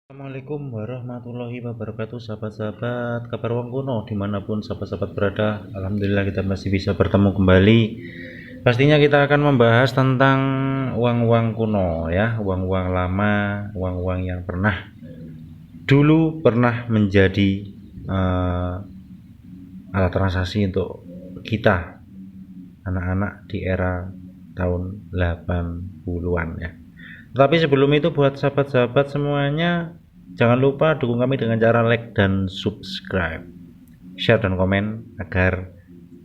Assalamualaikum warahmatullahi wabarakatuh, sahabat-sahabat kabar wong kuno dimanapun sahabat-sahabat berada. Alhamdulillah kita masih bisa bertemu kembali. Pastinya kita akan membahas tentang uang-uang kuno ya, uang-uang lama, uang-uang yang dulu pernah menjadi alat transaksi untuk kita anak-anak di era tahun 80-an ya. Tapi sebelum itu buat sahabat-sahabat semuanya, jangan lupa dukung kami dengan cara like dan subscribe, share dan komen agar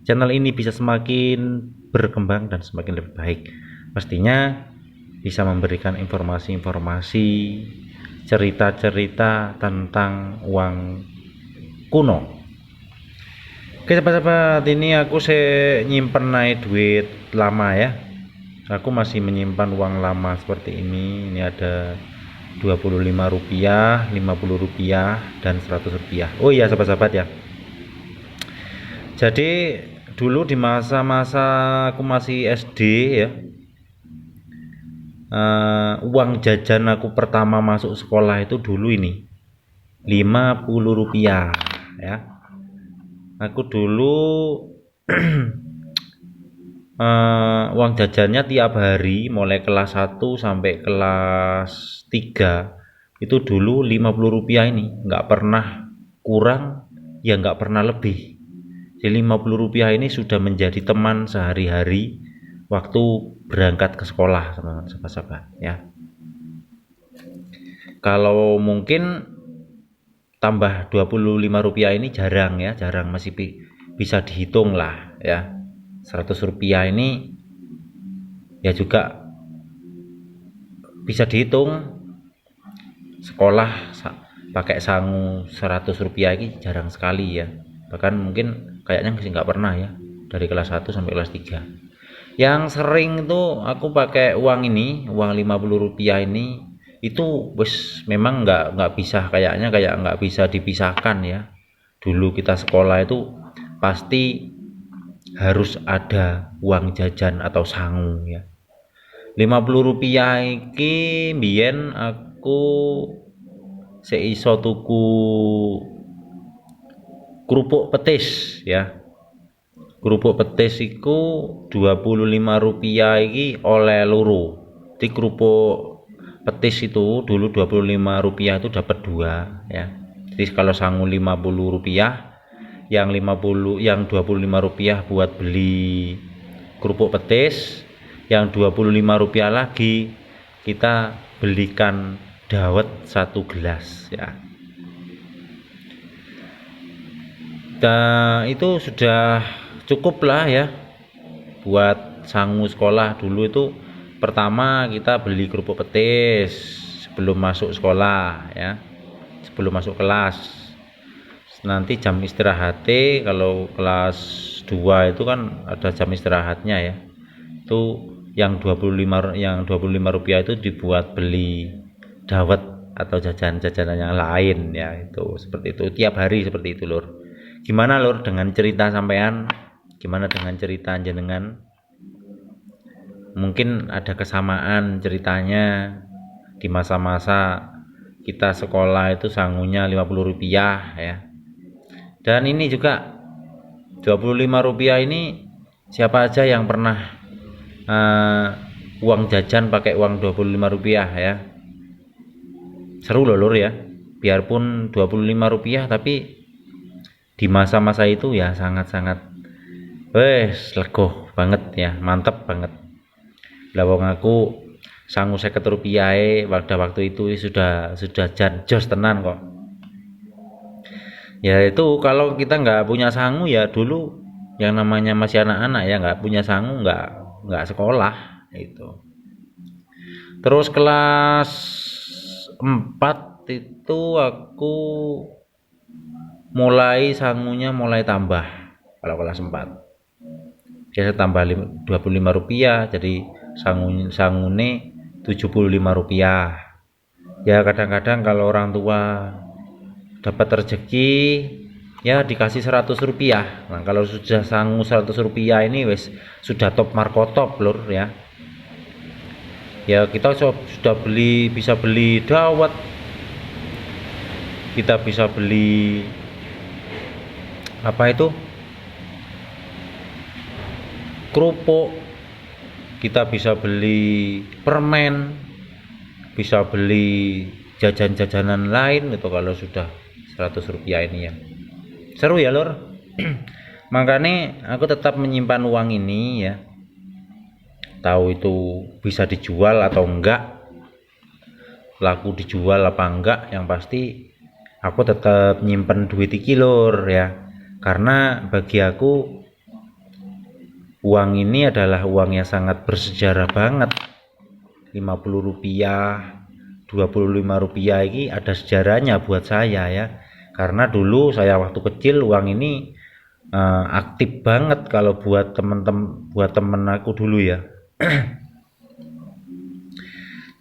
channel ini bisa semakin berkembang dan semakin lebih baik. Pastinya bisa memberikan informasi-informasi, cerita-cerita tentang uang kuno. Oke sahabat-sahabat, ini aku nyimpen naik duit lama ya. Aku masih menyimpan uang lama seperti ini. Ini ada Rp25, Rp50 dan Rp100. Oh iya sahabat-sahabat ya. Jadi dulu di masa-masa aku masih SD ya, uang jajan aku pertama masuk sekolah itu dulu ini Rp50 ya. Aku dulu uang jajannya tiap hari mulai kelas 1 sampai kelas 3 itu dulu Rp50 ini nggak pernah kurang ya nggak pernah lebih. Jadi Rp50 ini sudah menjadi teman sehari-hari waktu berangkat ke sekolah teman-teman sahabat-sahabat ya. Kalau mungkin tambah Rp25 ini jarang ya, jarang, masih bisa dihitung lah ya. Rp100 ini ya juga bisa dihitung. Sekolah pakai sangu Rp100 ini jarang sekali ya, bahkan mungkin kayaknya masih nggak pernah ya, dari kelas 1 sampai kelas 3. Yang sering itu aku pakai uang ini, uang Rp50 ini itu memang nggak bisa, kayak nggak bisa dipisahkan ya. Dulu kita sekolah itu pasti harus ada uang jajan atau sangu ya. Rp50 iki mbiyen aku seiso tuku kerupuk petis ya. Kerupuk petis iku Rp25 iki oleh loro. Di kerupuk petis itu dulu Rp25 itu dapat 2 ya. Jadi kalau sangu Rp50, yang Rp25 buat beli kerupuk petis, yang Rp25 lagi kita belikan dawet 1 gelas ya. Dan itu sudah cukup lah ya buat sangu sekolah. Dulu itu pertama kita beli kerupuk petis sebelum masuk sekolah ya, sebelum masuk kelas. Nanti jam istirahat, kalau kelas 2 itu kan ada jam istirahatnya ya, itu yang Rp25 itu dibuat beli dawet atau jajan-jajanan yang lain ya. Itu seperti itu tiap hari seperti itu lur. Gimana lur dengan cerita sampean, gimana dengan cerita jenengan? Mungkin ada kesamaan ceritanya di masa-masa kita sekolah itu sangunya Rp50 ya. Dan ini juga Rp25 ini siapa aja yang pernah uang jajan pakai uang Rp25 ya. Seru loh lur ya. Biarpun Rp25 tapi di masa-masa itu ya sangat-sangat legoh banget ya, mantep banget. Lah wong aku sangu Rp50 pada waktu itu sudah jan jos tenan kok. Ya itu kalau kita nggak punya sangu ya, dulu yang namanya masih anak-anak ya, nggak punya sangu nggak sekolah itu. Terus kelas 4 itu aku mulai sangunya mulai tambah. Kalau kelas 4 ya saya tambah Rp25, jadi sangune Rp75 ya. Kadang-kadang kalau orang tua dapat rezeki ya dikasih Rp100. Nah kalau sudah sangu Rp100 ini sudah top markotop lur ya. Ya kita sudah bisa beli dawet, kita bisa beli apa itu, kerupuk, kita bisa beli permen, bisa beli jajan-jajanan lain itu kalau sudah 100 rupiah ini ya. Seru ya lor. Makanya aku tetap menyimpan uang ini ya, tahu itu bisa dijual atau enggak, laku dijual apa enggak, yang pasti aku tetap nyimpen duit iki lor ya. Karena bagi aku uang ini adalah uang yang sangat bersejarah banget. 50 rupiah, 25 rupiah ini ada sejarahnya buat saya ya. Karena dulu saya waktu kecil uang ini aktif banget kalau buat temen aku dulu ya.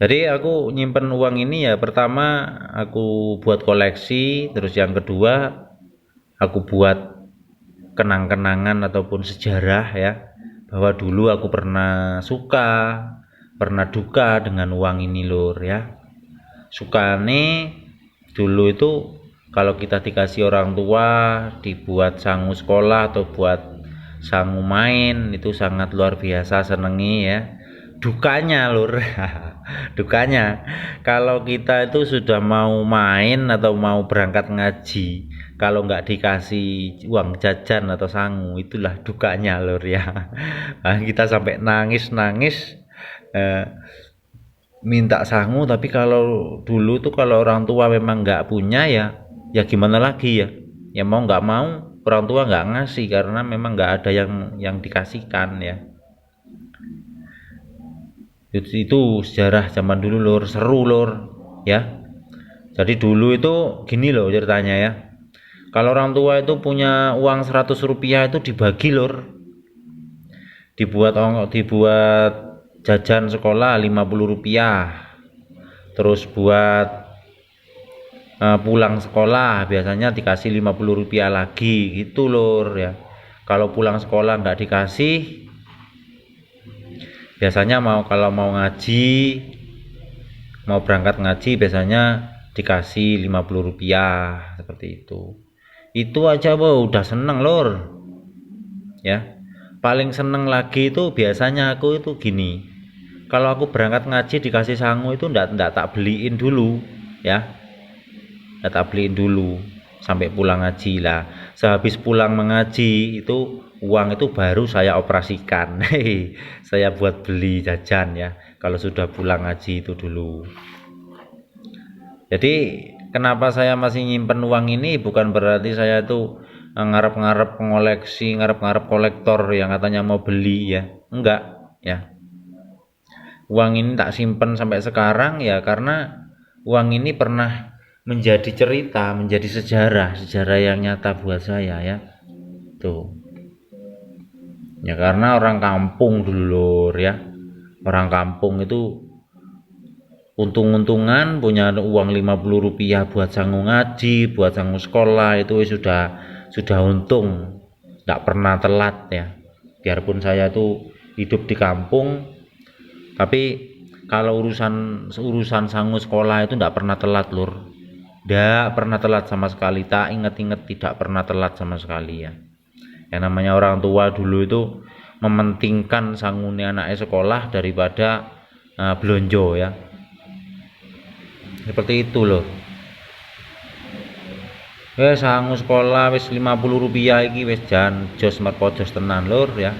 Jadi aku nyimpen uang ini ya, pertama aku buat koleksi, terus yang kedua aku buat kenang-kenangan ataupun sejarah ya, bahwa dulu aku pernah suka, pernah duka dengan uang ini lur ya. Sukane dulu itu kalau kita dikasih orang tua dibuat sangu sekolah atau buat sangu main, itu sangat luar biasa senengi ya. Dukanya lur dukanya kalau kita itu sudah mau main atau mau berangkat ngaji, kalau nggak dikasih uang jajan atau sangu, itulah dukanya lur ya. Nah, kita sampai nangis eh, minta sangu, tapi kalau dulu tuh kalau orang tua memang nggak punya ya gimana lagi ya mau nggak mau orang tua nggak ngasih karena memang nggak ada yang dikasihkan ya. Itu sejarah zaman dulu lur, seru lur ya. Jadi dulu itu gini loh ceritanya ya, kalau orang tua itu punya uang 100 rupiah itu dibagi lur, dibuat jajan sekolah 50 rupiah, terus buat pulang sekolah biasanya dikasih 50 rupiah lagi gitu lur ya. Kalau pulang sekolah nggak dikasih, biasanya kalau mau ngaji, mau berangkat ngaji biasanya dikasih 50 rupiah seperti itu aja udah seneng lur ya. Paling seneng lagi itu biasanya aku itu gini, kalau aku berangkat ngaji dikasih sangu itu ndak tak beliin dulu ya, ndak tak beliin dulu sampai pulang ngaji lah. Sehabis pulang mengaji itu uang itu baru saya operasikan. Saya buat beli jajan ya kalau sudah pulang ngaji itu dulu. Jadi kenapa saya masih nyimpen uang ini, bukan berarti saya itu ngarep-ngarep pengoleksi, ngarep-ngarep kolektor yang katanya mau beli ya, enggak ya. Uang ini tak simpen sampai sekarang ya karena uang ini pernah menjadi cerita, menjadi sejarah yang nyata buat saya ya. Tuh. Ya karena orang kampung dulu lur ya. Orang kampung itu untung-untungan punya uang 50 rupiah buat sangu ngaji, buat sangu sekolah, itu sudah untung, nggak pernah telat ya. Biarpun saya tuh hidup di kampung, tapi kalau urusan sangu sekolah itu nggak pernah telat lur, nggak pernah telat sama sekali. Tak inget-inget tidak pernah telat sama sekali ya. Yang namanya orang tua dulu itu mementingkan sangune anaknya sekolah daripada belonjo ya. Seperti itu loh. Sangu sekolah wis 50 rupiah iki wis jan jos merko jos tenan lur ya.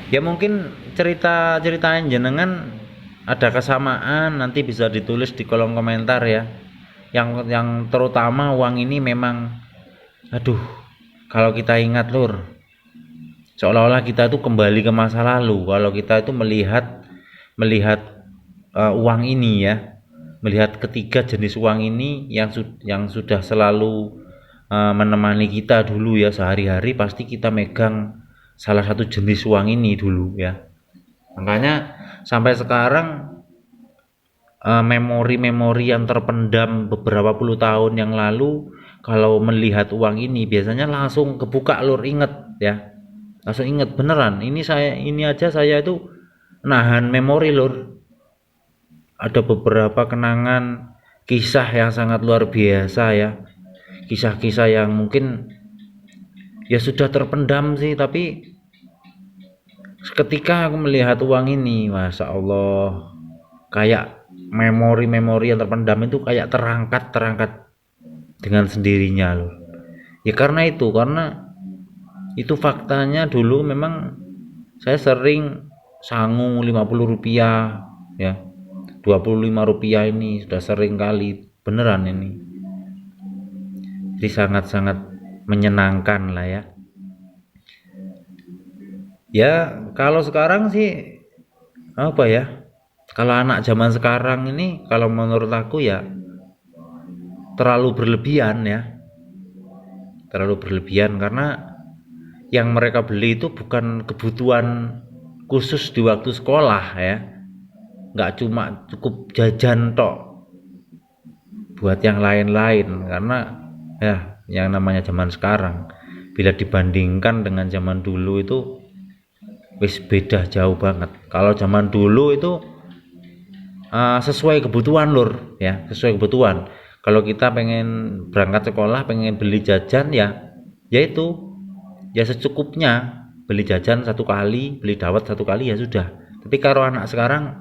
Ya mungkin cerita-ceritain jenengan ada kesamaan, nanti bisa ditulis di kolom komentar ya. Yang terutama uang ini memang aduh, kalau kita ingat lur, seolah-olah kita itu kembali ke masa lalu kalau kita itu melihat uang ini ya. Melihat ketiga jenis uang ini yang sudah selalu menemani kita dulu ya, sehari-hari pasti kita megang salah satu jenis uang ini dulu ya. Makanya sampai sekarang memori-memori yang terpendam beberapa puluh tahun yang lalu, kalau melihat uang ini biasanya langsung kebuka lur, inget ya, langsung inget beneran. Ini aja saya itu nahan memori lur. Ada beberapa kenangan kisah yang sangat luar biasa ya, kisah-kisah yang mungkin ya sudah terpendam sih, tapi ketika aku melihat uang ini, Masya Allah, kayak memori-memori yang terpendam itu kayak terangkat dengan sendirinya loh. Ya karena itu faktanya dulu memang saya sering sangu 50 rupiah ya, 25 rupiah ini sudah sering kali beneran ini. Jadi sangat-sangat menyenangkan lah ya. Ya kalau sekarang sih apa ya, kalau anak zaman sekarang ini kalau menurut aku ya terlalu berlebihan ya, terlalu berlebihan, karena yang mereka beli itu bukan kebutuhan khusus di waktu sekolah ya, nggak cuma cukup jajan tok buat yang lain-lain, karena ya yang namanya zaman sekarang bila dibandingkan dengan zaman dulu itu wis beda jauh banget. Kalau zaman dulu itu sesuai kebutuhan lur ya, sesuai kebutuhan. Kalau kita pengen berangkat sekolah, pengen beli jajan ya itu ya secukupnya, beli jajan satu kali, beli dawet satu kali ya sudah. Tapi kalau anak sekarang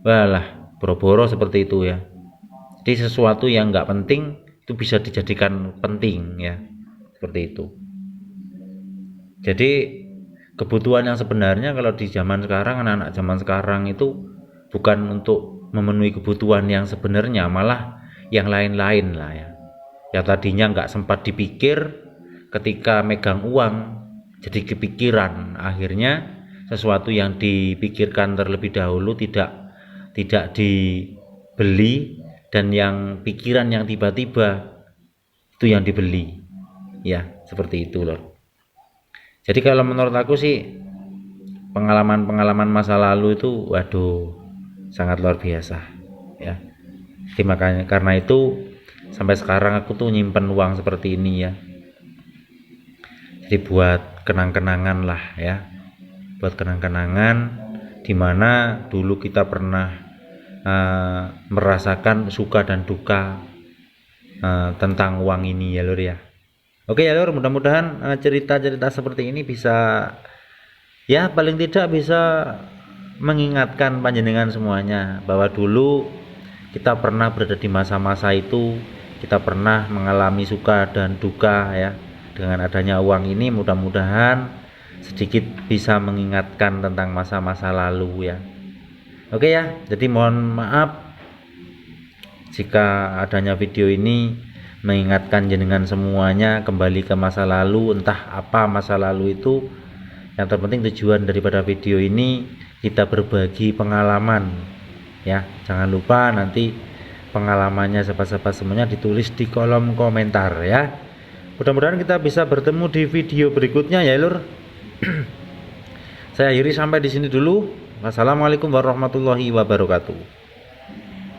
walah boro-boro seperti itu ya. Jadi sesuatu yang nggak penting itu bisa dijadikan penting ya, seperti itu. Jadi kebutuhan yang sebenarnya kalau di zaman sekarang, anak-anak zaman sekarang itu bukan untuk memenuhi kebutuhan yang sebenarnya, malah yang lain-lain lah ya. Yang tadinya nggak sempat dipikir, ketika megang uang jadi kepikiran. Akhirnya sesuatu yang dipikirkan terlebih dahulu tidak dibeli, dan yang pikiran yang tiba-tiba itu yang dibeli ya, seperti itu loh. Jadi kalau menurut aku sih pengalaman-pengalaman masa lalu itu waduh sangat luar biasa ya. Jadi makanya karena itu sampai sekarang aku tuh nyimpen uang seperti ini ya. Jadi buat kenang-kenangan lah ya, buat kenang-kenangan dimana dulu kita pernah merasakan suka dan duka tentang uang ini ya lur ya. Oke ya lur, mudah-mudahan cerita-cerita seperti ini bisa ya paling tidak bisa mengingatkan panjenengan semuanya bahwa dulu kita pernah berada di masa-masa itu, kita pernah mengalami suka dan duka ya. Dengan adanya uang ini mudah-mudahan sedikit bisa mengingatkan tentang masa-masa lalu ya. Oke ya, jadi mohon maaf jika adanya video ini mengingatkan jenengan semuanya kembali ke masa lalu, entah apa masa lalu itu. Yang terpenting tujuan daripada video ini kita berbagi pengalaman ya. Jangan lupa nanti pengalamannya sahabat-sahabat semuanya ditulis di kolom komentar ya. Mudah-mudahan kita bisa bertemu di video berikutnya ya lur. Saya akhiri sampai di sini dulu. Wassalamualaikum warahmatullahi wabarakatuh.